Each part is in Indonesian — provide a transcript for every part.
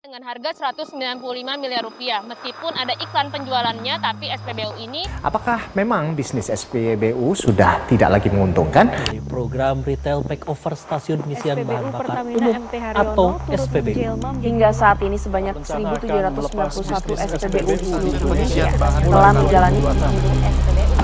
Dengan harga Rp195 miliar. Meskipun ada iklan penjualannya, tapi SPBU ini... Apakah memang bisnis SPBU sudah tidak lagi menguntungkan? Program Retail Makeover Stasiun Pengisian Bahan Bakar Pertamina Umum MT atau Haryono turut SPBU. menjelma Hingga saat ini sebanyak 1.791 SPBU di seluruh Indonesia telah menjalani pemilu SPBU.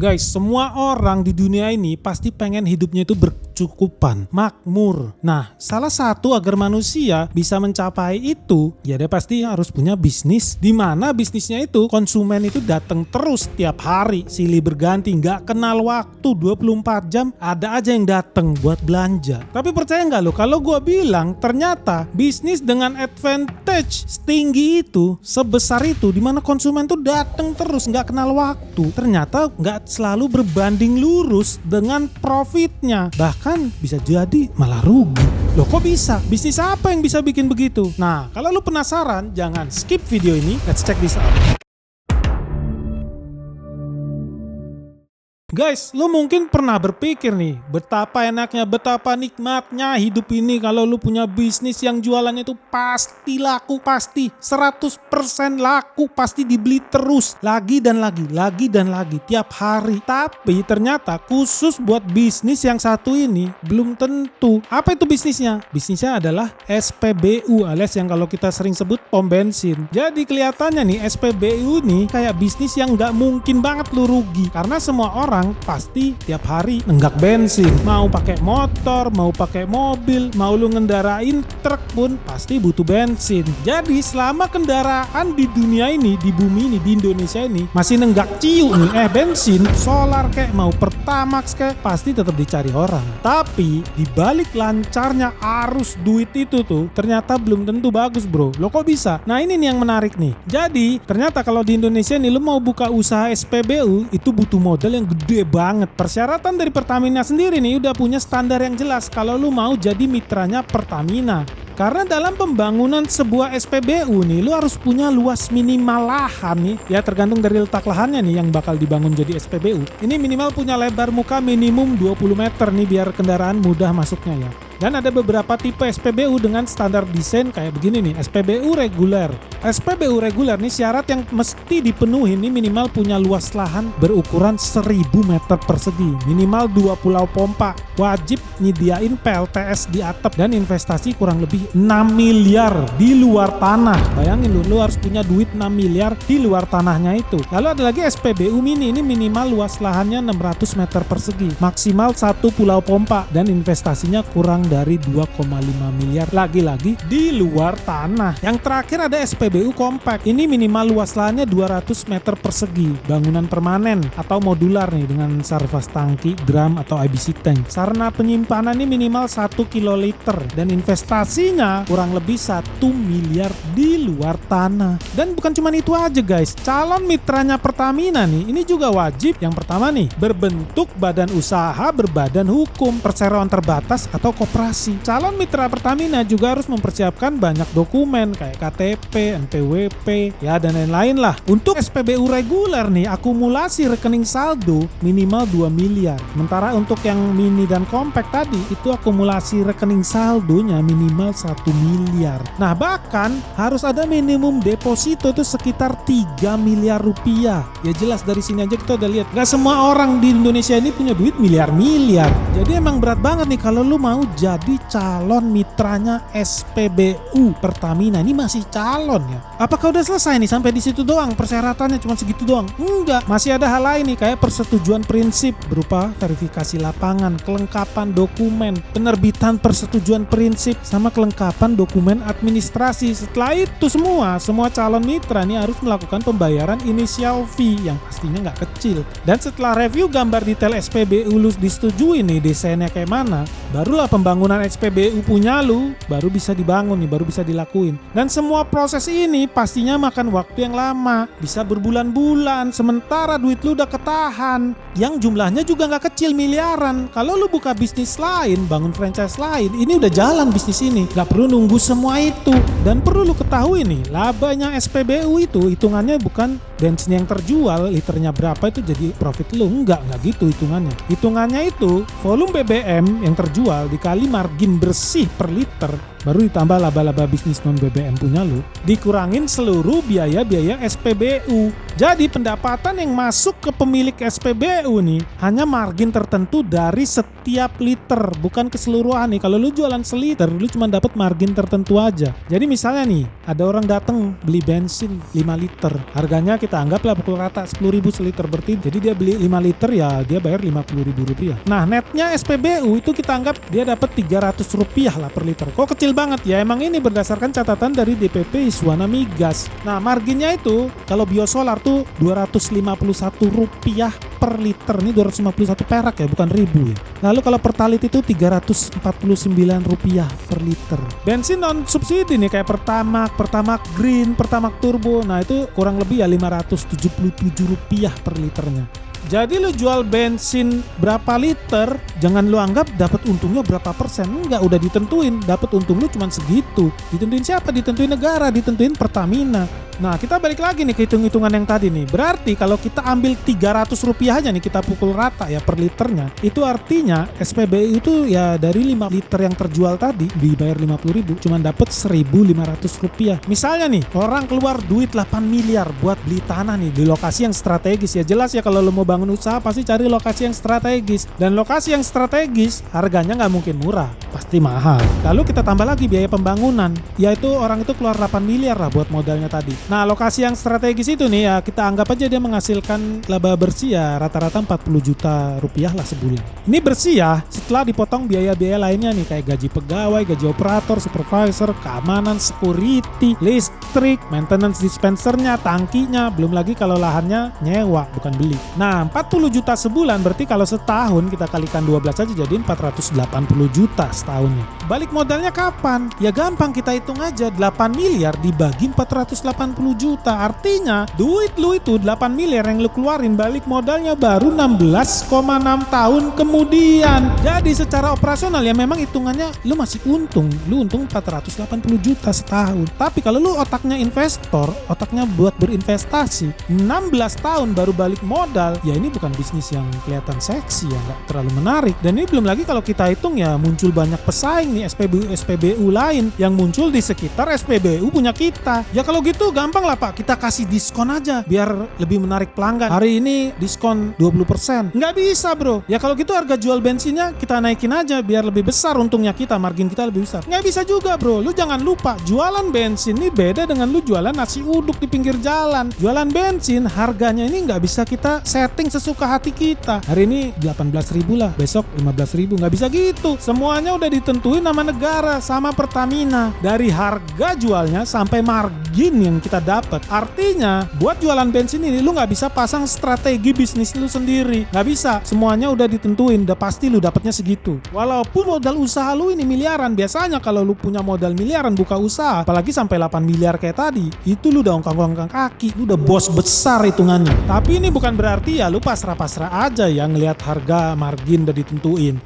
Guys, semua orang di dunia ini pasti pengen hidupnya itu berkecukupan, makmur. Nah, salah satu agar manusia bisa mencapai itu, ya dia pasti harus punya bisnis. Di mana bisnisnya itu konsumen itu datang terus tiap hari, silih berganti, nggak kenal waktu, 24 jam ada aja yang datang buat belanja. Tapi percaya nggak lo, kalau gue bilang ternyata bisnis dengan advantage setinggi itu, sebesar itu, di mana konsumen tuh datang terus nggak kenal waktu, ternyata nggak selalu berbanding lurus dengan profitnya, bahkan bisa jadi malah rugi. Loh kok bisa? Bisnis apa yang bisa bikin begitu? Nah, kalau lu penasaran, jangan skip video ini. Let's check this out. Guys, lu mungkin pernah berpikir nih, betapa enaknya, betapa nikmatnya hidup ini kalau lu punya bisnis yang jualannya itu pasti laku, pasti 100% laku, pasti dibeli terus, lagi dan lagi, tiap hari. Tapi ternyata khusus buat bisnis yang satu ini, belum tentu. Apa itu bisnisnya? Bisnisnya adalah SPBU, alias yang kalau kita sering sebut pom bensin. Jadi kelihatannya nih, SPBU nih kayak bisnis yang nggak mungkin banget lu rugi, karena semua orang pasti tiap hari nenggak bensin. Mau pakai motor, mau pakai mobil, mau lu ngendarain truk pun pasti butuh bensin. Jadi selama kendaraan di dunia ini, di bumi ini, di Indonesia ini masih nenggak ciu nih, bensin, solar kayak mau Pertamax kayak pasti tetap dicari orang. Tapi di balik lancarnya arus duit itu tuh ternyata belum tentu bagus, bro. Lo kok bisa? Nah ini nih yang menarik nih. Jadi ternyata kalau di Indonesia nih lu mau buka usaha SPBU itu butuh modal yang gede banget. Persyaratan dari Pertamina sendiri nih udah punya standar yang jelas kalau lu mau jadi mitranya Pertamina. Karena dalam pembangunan sebuah SPBU nih, lu harus punya luas minimal lahan nih. Ya tergantung dari letak lahannya nih yang bakal dibangun jadi SPBU. Ini minimal punya lebar muka minimum 20 meter nih biar kendaraan mudah masuknya ya. Dan ada beberapa tipe SPBU dengan standar desain kayak begini nih, SPBU reguler. SPBU reguler nih syarat yang mesti dipenuhi nih minimal punya luas lahan berukuran 1000 meter persegi, minimal 2 pulau pompa, wajib nyediain PLTS di atap dan investasi kurang lebih 6 miliar di luar tanah. Bayangin lu harus punya duit 6 miliar di luar tanahnya itu. Lalu ada lagi SPBU mini, ini minimal luas lahannya 600 meter persegi, maksimal 1 pulau pompa dan investasinya kurang dari 2,5 miliar, lagi-lagi di luar tanah. Yang terakhir ada SPBU compact. Ini minimal luas lahannya 200 meter persegi, bangunan permanen atau modular nih dengan sarfas tangki, drum atau IBC tank. Sarana penyimpanan ini minimal 1 kiloliter dan investasinya kurang lebih 1 miliar di luar tanah. Dan bukan cuma itu aja guys, calon mitranya Pertamina nih ini juga wajib yang pertama nih berbentuk badan usaha berbadan hukum, perseroan terbatas atau koperasi. Calon mitra Pertamina juga harus mempersiapkan banyak dokumen kayak KTP, NPWP, ya dan lain-lain lah. Untuk SPBU reguler nih, akumulasi rekening saldo minimal 2 miliar. Sementara untuk yang mini dan compact tadi, itu akumulasi rekening saldonya minimal 1 miliar. Nah bahkan harus ada minimum deposito itu sekitar 3 miliar rupiah. Ya jelas dari sini aja kita udah lihat, gak semua orang di Indonesia ini punya duit miliar-miliar. Jadi emang berat banget nih kalau lu mau jadi calon mitranya SPBU Pertamina. Ini masih calon ya. Apakah udah selesai nih sampai di situ doang? Persyaratannya cuma segitu doang? Enggak, masih ada hal lain nih kayak persetujuan prinsip berupa verifikasi lapangan, kelengkapan dokumen, penerbitan persetujuan prinsip sama kelengkapan dokumen administrasi. Setelah itu semua calon mitra nih harus melakukan pembayaran initial fee yang pastinya nggak kecil. Dan setelah review gambar detail SPBU lu disetujui nih desainnya kayak mana, barulah pembangunan SPBU punya lu baru bisa dibangun nih, baru bisa dilakuin. Dan semua proses ini pastinya makan waktu yang lama, bisa berbulan-bulan, sementara duit lu udah ketahan yang jumlahnya juga nggak kecil, miliaran. Kalau lu buka bisnis lain, bangun franchise lain, ini udah jalan bisnis ini, nggak perlu nunggu semua itu. Dan perlu lu ketahui nih, labanya SPBU itu hitungannya bukan bensin yang terjual liternya berapa itu jadi profit lu. Enggak gitu hitungannya. Hitungannya itu volume BBM yang terjual dikali margin bersih per liter, baru ditambah laba-laba bisnis non BBM punya lu, dikurangin seluruh biaya-biaya SPBU. Jadi pendapatan yang masuk ke pemilik SPBU nih hanya margin tertentu dari setiap liter, bukan keseluruhan nih. Kalau lu jualan seliter, lu cuma dapat margin tertentu aja. Jadi misalnya nih, ada orang datang beli bensin 5 liter. Harganya kita anggaplah pukul rata 10.000 seliter, berarti jadi dia beli 5 liter ya dia bayar Rp50.000. Nah, netnya SPBU itu kita anggap dia dapat Rp300 lah per liter. Kok kecil banget ya? Emang ini berdasarkan catatan dari DPP Iswana Migas. Nah, marginnya itu kalau biosolar tuh Rp251 per liter. Ini 251 perak ya, bukan ribu ya. Lalu kalau pertalite itu Rp349 per liter. Bensin non subsidi nih kayak Pertamax Green, Pertamax Turbo. Nah, itu kurang lebih ya Rp577 per liternya. Jadi lu jual bensin berapa liter, jangan lu anggap dapat untungnya berapa persen. Enggak, udah ditentuin. Dapat untung lu cuma segitu. Ditentuin siapa? Ditentuin negara, ditentuin Pertamina. Nah, kita balik lagi nih ke hitung-hitungan yang tadi nih. Berarti kalau kita ambil Rp300 aja nih, kita pukul rata ya per liternya. Itu artinya SPBU itu ya dari 5 liter yang terjual tadi dibayar Rp50.000, cuma dapat Rp1.500. Misalnya nih, orang keluar duit 8 miliar buat beli tanah nih di lokasi yang strategis. Ya jelas ya kalau lu mau bangun usaha pasti cari lokasi yang strategis. Dan lokasi yang strategis harganya nggak mungkin murah, pasti mahal. Lalu kita tambah lagi biaya pembangunan, yaitu orang itu keluar 8 miliar lah buat modalnya tadi. Nah, lokasi yang strategis itu nih ya kita anggap aja dia menghasilkan laba bersih ya rata-rata Rp40 juta lah sebulan. Ini bersih ya setelah dipotong biaya-biaya lainnya nih kayak gaji pegawai, gaji operator, supervisor, keamanan, security, listrik, maintenance dispensernya, tangkinya, belum lagi kalau lahannya nyewa bukan beli. Nah, 40 juta sebulan berarti kalau setahun kita kalikan 12 aja jadi 480 juta setahunnya. Balik modalnya kapan? Ya gampang, kita hitung aja 8 miliar dibagi 480 juta. Artinya duit lu itu 8 miliar yang lu keluarin balik modalnya baru 16,6 tahun kemudian. Jadi secara operasional ya memang hitungannya lu masih untung. Lu untung 480 juta setahun. Tapi kalau lu otaknya investor, otaknya buat berinvestasi, 16 tahun baru balik modal, ya ini bukan bisnis yang kelihatan seksi ya, nggak terlalu menarik. Dan ini belum lagi kalau kita hitung ya muncul banyak pesaing nih SPBU lain yang muncul di sekitar SPBU punya kita. Ya kalau gitu gampang lah Pak, kita kasih diskon aja biar lebih menarik pelanggan. Hari ini diskon 20%. Nggak bisa bro. Ya kalau gitu harga jual bensinnya kita naikin aja biar lebih besar untungnya kita, margin kita lebih besar. Nggak bisa juga bro. Lu jangan lupa jualan bensin ini beda dengan lu jualan nasi uduk di pinggir jalan. Jualan bensin harganya ini nggak bisa kita setting sesuka hati kita. Hari ini 18.000 lah, besok 15.000. Nggak bisa gitu. Semuanya udah ditentuin sama negara, sama Pertamina. Dari harga jualnya sampai margin yang kita dapat. Artinya buat jualan bensin ini lu nggak bisa pasang strategi bisnis lu sendiri, nggak bisa. Semuanya udah ditentuin, udah pasti lu dapatnya segitu. Walaupun modal usaha lu ini miliaran, biasanya kalau lu punya modal miliaran buka usaha, apalagi sampai 8 miliar kayak tadi, itu lu udah ongkang-ongkang kaki, lu udah bos besar hitungannya. Tapi ini bukan berarti ya lu pasrah-pasrah aja ya ngelihat harga margin udah ditentuin.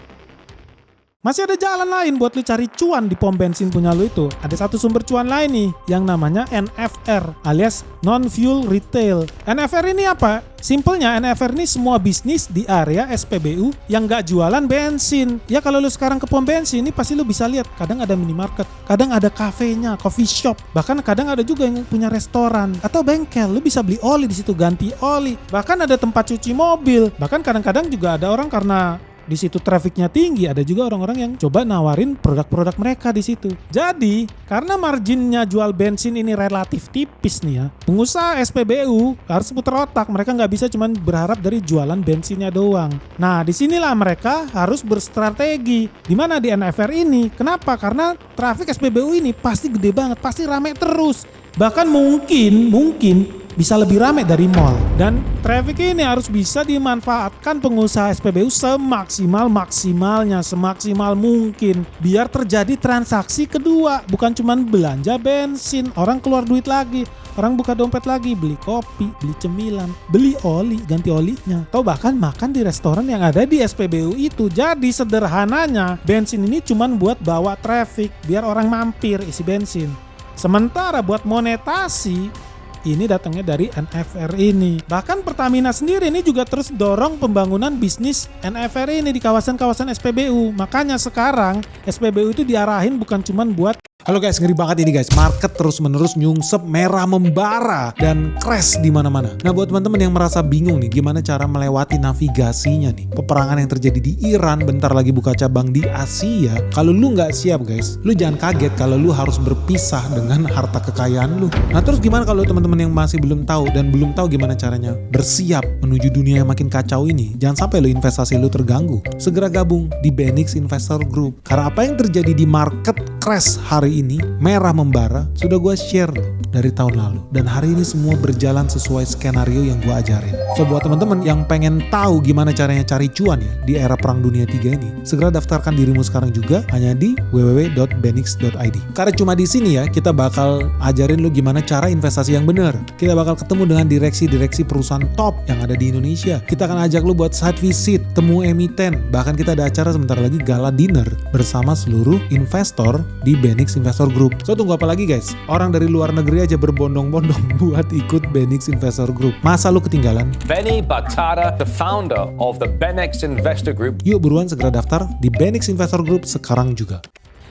Masih ada jalan lain buat lu cari cuan di pom bensin punya lu itu. Ada satu sumber cuan lain nih yang namanya NFR alias non-fuel retail. NFR ini apa? Simpelnya NFR ini semua bisnis di area SPBU yang nggak jualan bensin. Ya kalau lu sekarang ke pom bensin ini pasti lu bisa lihat kadang ada minimarket, kadang ada kafenya, coffee shop, bahkan kadang ada juga yang punya restoran atau bengkel. Lu bisa beli oli di situ, ganti oli. Bahkan ada tempat cuci mobil. Bahkan kadang-kadang juga ada orang karena di situ trafiknya tinggi, ada juga orang-orang yang coba nawarin produk-produk mereka di situ. Jadi, karena marginnya jual bensin ini relatif tipis nih ya, pengusaha SPBU harus putar otak. Mereka nggak bisa cuman berharap dari jualan bensinnya doang. Nah, disinilah mereka harus berstrategi. Dimana di NFR ini? Kenapa? Karena trafik SPBU ini pasti gede banget, pasti rame terus. Bahkan mungkin bisa lebih ramai dari mall. Dan traffic ini harus bisa dimanfaatkan pengusaha SPBU semaksimal-maksimalnya, semaksimal mungkin. Biar terjadi transaksi kedua, bukan cuma belanja bensin, orang keluar duit lagi. Orang buka dompet lagi, beli kopi, beli cemilan, beli oli, ganti olinya. Atau bahkan makan di restoran yang ada di SPBU itu. Jadi sederhananya, bensin ini cuma buat bawa traffic, biar orang mampir isi bensin. Sementara buat monetasi, ini datangnya dari NFR ini. Bahkan Pertamina sendiri ini juga terus dorong pembangunan bisnis NFR ini di kawasan-kawasan SPBU. Makanya sekarang SPBU itu diarahin bukan cuman buat halo guys, ngeri banget ini guys. Market terus-menerus nyungsep, merah membara dan crash di mana-mana. Nah, buat teman-teman yang merasa bingung nih gimana cara melewati navigasinya nih, peperangan yang terjadi di Iran bentar lagi buka cabang di Asia. Kalau lu nggak siap guys, lu jangan kaget kalau lu harus berpisah dengan harta kekayaan lu. Nah, terus gimana kalau teman-teman yang masih belum tahu dan belum tahu gimana caranya bersiap menuju dunia yang makin kacau ini? Jangan sampai lu investasi lu terganggu. Segera gabung di Benix Investor Group. Karena apa yang terjadi di market crash hari ini, merah membara, sudah gue share dari tahun lalu. Dan hari ini semua berjalan sesuai skenario yang gue ajarin. So buat teman-teman yang pengen tahu gimana caranya cari cuan ya di era perang dunia 3 ini, segera daftarkan dirimu sekarang juga hanya di www.benix.id. Karena cuma di sini ya kita bakal ajarin lu gimana cara investasi yang benar. Kita bakal ketemu dengan direksi-direksi perusahaan top yang ada di Indonesia. Kita akan ajak lu buat site visit, temu emiten, bahkan kita ada acara sebentar lagi gala dinner bersama seluruh investor di Benix Investor Group. So tunggu apa lagi guys? Orang dari luar negeri aja berbondong-bondong buat ikut Benix Investor Group. Masa lu ketinggalan? Benny Batara, the founder of the Benix Investor Group. Yuk buruan segera daftar di Benix Investor Group sekarang juga.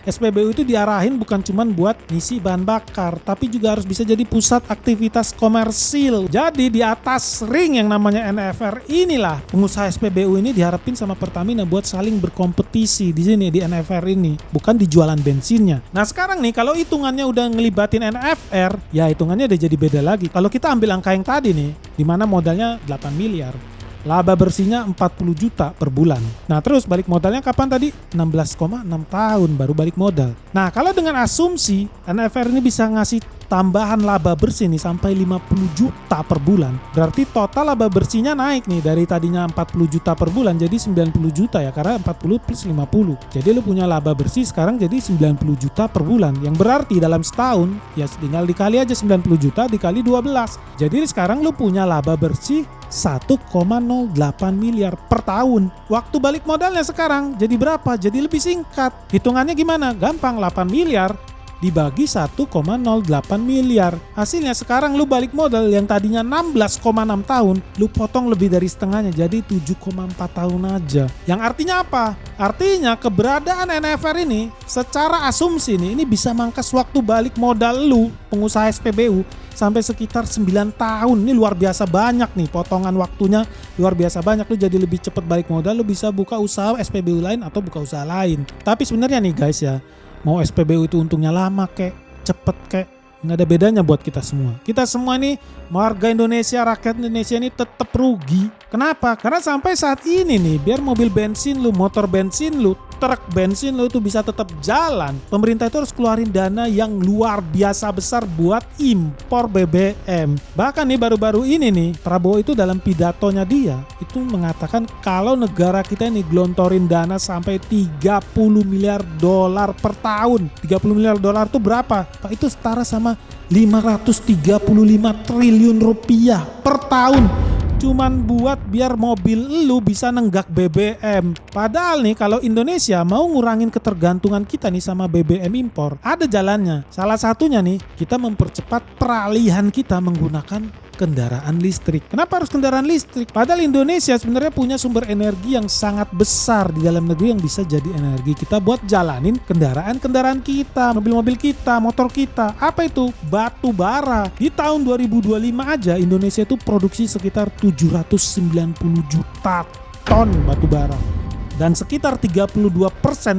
SPBU itu diarahin bukan cuma buat ngisi bahan bakar, tapi juga harus bisa jadi pusat aktivitas komersil. Jadi di atas ring yang namanya NFR inilah pengusaha SPBU ini diharapin sama Pertamina buat saling berkompetisi di sini di NFR ini, bukan di jualan bensinnya. Nah sekarang nih kalau hitungannya udah ngelibatin NFR, ya hitungannya udah jadi beda lagi. Kalau kita ambil angka yang tadi nih, di mana modalnya 8 miliar. Laba bersihnya 40 juta per bulan. Nah terus balik modalnya kapan tadi? 16,6 tahun baru balik modal. Nah kalau dengan asumsi NFR ini bisa ngasih tambahan laba bersih nih sampai 50 juta per bulan. Berarti total laba bersihnya naik nih dari tadinya 40 juta per bulan jadi 90 juta ya, karena 40 plus 50. Jadi lu punya laba bersih sekarang jadi 90 juta per bulan. Yang berarti dalam setahun ya tinggal dikali aja 90 juta dikali 12. Jadi sekarang lu punya laba bersih 1,08 miliar per tahun. Waktu balik modalnya sekarang jadi berapa? Jadi lebih singkat. Hitungannya gimana? Gampang, 8 miliar dibagi 1,08 miliar. Hasilnya sekarang lu balik modal yang tadinya 16,6 tahun, lu potong lebih dari setengahnya jadi 7,4 tahun aja. Yang artinya apa? Artinya keberadaan NFR ini secara asumsi nih, ini bisa mangkas waktu balik modal lu pengusaha SPBU sampai sekitar 9 tahun. Ini luar biasa banyak nih, potongan waktunya luar biasa banyak. Lu jadi lebih cepat balik modal, lu bisa buka usaha SPBU lain atau buka usaha lain. Tapi sebenarnya nih guys ya, mau SPBU itu untungnya lama kek, cepet kek, nggak ada bedanya buat kita semua. Kita semua nih, warga Indonesia, rakyat Indonesia ini tetap rugi. Kenapa? Karena sampai saat ini nih, biar mobil bensin lu, motor bensin lu, truk bensin lu itu bisa tetap jalan, pemerintah itu harus keluarin dana yang luar biasa besar buat impor BBM. Bahkan nih baru-baru ini nih, Prabowo itu dalam pidatonya dia itu mengatakan kalau negara kita ini gelontorin dana sampai 30 miliar dolar per tahun. 30 miliar dolar itu berapa? Pak, itu setara sama 535 triliun rupiah per tahun. Cuman buat biar mobil lu bisa nenggak BBM. Padahal nih kalau Indonesia mau ngurangin ketergantungan kita nih sama BBM impor, ada jalannya. Salah satunya nih kita mempercepat peralihan kita menggunakan kendaraan listrik. Kenapa harus kendaraan listrik? Padahal Indonesia sebenarnya punya sumber energi yang sangat besar di dalam negeri yang bisa jadi energi kita buat jalanin kendaraan-kendaraan kita, mobil-mobil kita, motor kita. Apa itu? Batu bara. Di tahun 2025 aja Indonesia itu produksi sekitar 790 juta ton batu bara. Dan sekitar 32%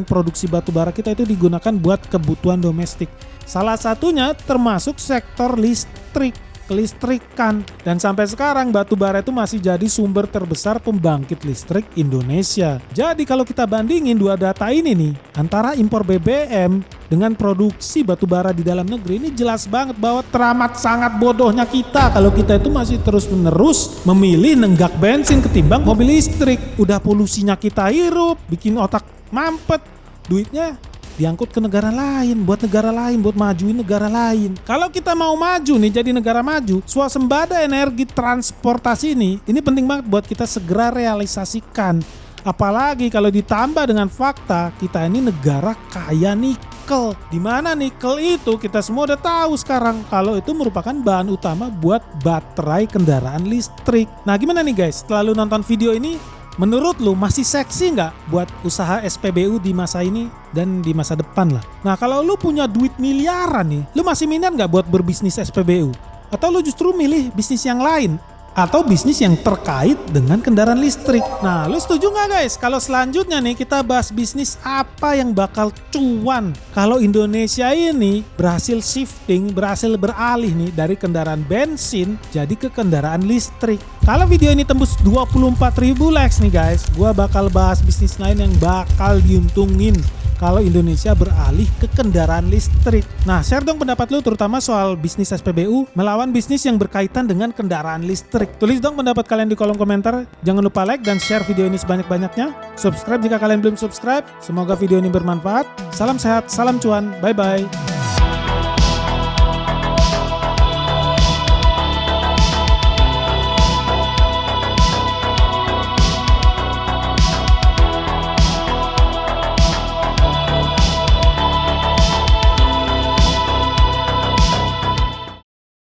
produksi batu bara kita itu digunakan buat kebutuhan domestik. Salah satunya termasuk sektor listrik, kelistrikan. Dan sampai sekarang batu bara itu masih jadi sumber terbesar pembangkit listrik Indonesia. Jadi kalau kita bandingin dua data ini nih, antara impor BBM dengan produksi batu bara di dalam negeri, ini jelas banget bahwa teramat sangat bodohnya kita kalau kita itu masih terus-menerus memilih nenggak bensin ketimbang mobil listrik. Udah polusinya kita hirup, bikin otak mampet, duitnya diangkut ke negara lain, buat majuin negara lain. Kalau kita mau maju nih, jadi negara maju, swasembada energi transportasi ini penting banget buat kita segera realisasikan. Apalagi kalau ditambah dengan fakta kita ini negara kaya nikel. nikel. Dimana nikel itu kita semua udah tahu sekarang kalau itu merupakan bahan utama buat baterai kendaraan listrik. Nah gimana nih guys, setelah lu nonton video ini, menurut lu masih seksi nggak buat usaha SPBU di masa ini dan di masa depan lah? Nah kalau lu punya duit miliaran nih, lu masih minat nggak buat berbisnis SPBU? Atau lu justru milih bisnis yang lain? Atau bisnis yang terkait dengan kendaraan listrik? Nah lu setuju nggak guys? Kalau selanjutnya nih kita bahas bisnis apa yang bakal cuan kalau Indonesia ini berhasil shifting, berhasil beralih nih dari kendaraan bensin jadi ke kendaraan listrik. Kalau video ini tembus 24.000 likes nih guys, gua bakal bahas bisnis lain yang bakal diuntungin kalau Indonesia beralih ke kendaraan listrik. Nah, share dong pendapat lu terutama soal bisnis SPBU melawan bisnis yang berkaitan dengan kendaraan listrik. Tulis dong pendapat kalian di kolom komentar. Jangan lupa like dan share video ini sebanyak-banyaknya. Subscribe jika kalian belum subscribe. Semoga video ini bermanfaat. Salam sehat, salam cuan. Bye-bye.